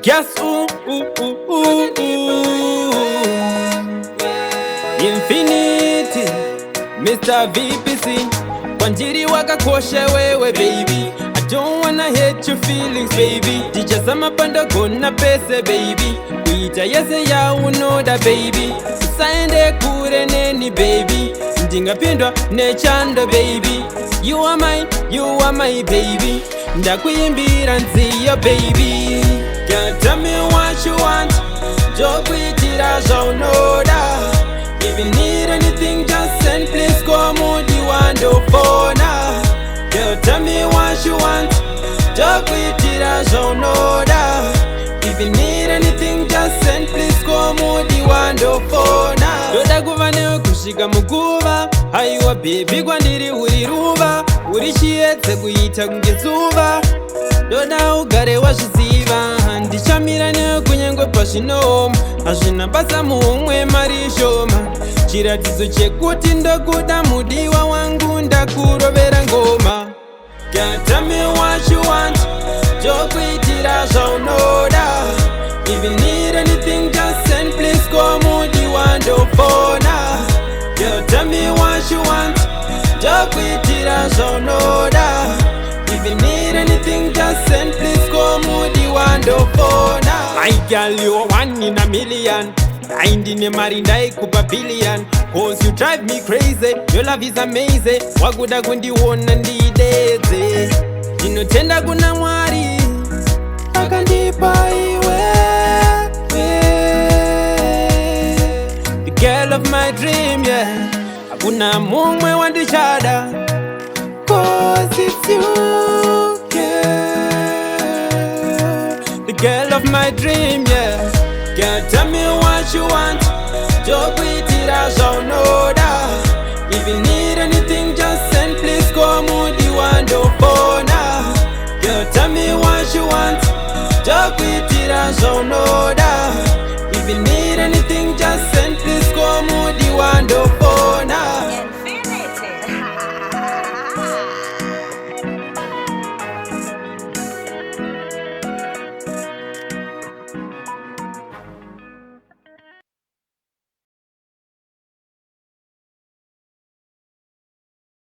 Yes, Infinity, Mr. VPC. Wanjiri wakakoshe wewe baby, I don't wanna hurt your feelings baby. Tichasama panda kona pese baby, kuita yese ya unoda baby. Usaende kure neni baby, ndingapindwa nechando baby. You are my baby, ndakuyimbira nziyo baby. Girl, tell me what you want, jokwitira zaunoda. If you need anything, just send, please come on the window phone. Girl, tell me what you want, jokwitira zaunoda. If you need anything, just send, please come on the window phone. Doda kuvane kushika mukuva, haiwa baby kwandiri uri ruva, uri chietse kuita kungezuva. Doda ugare wazviziva, ndichamira nekunyengwe pazvinoma, hazvina basa muhomwe mari shoma. Chiratidzo chekuti ndokuda mudiwa wangu, ndakurovera ngoma. Girl, tell me what you want, jokuitira zvaunoda. If you need anything, just send, please come on the window phone. Girl, tell me what you want, jokuitira zvaunoda. If you need anything, just send, please come on the window phone. My girl, you are one in a million. Ndine mari ndaikupa billion. Cause you drive me crazy, your love is amazing. Wakuda kundiona ndidedze, ndinotenda kuna Mwari akandipa iwe. The girl of my dream, yeah. Hakuna mumwe wandichada, cause it's you, yeah. The girl of my dream, yeah. Girl, tell me what you want, jokwitira zvaunoda. If you need anything, just send, please come on the window phone. Girl, tell me what you want, jokwitira zvaunoda. If you need anything, just send.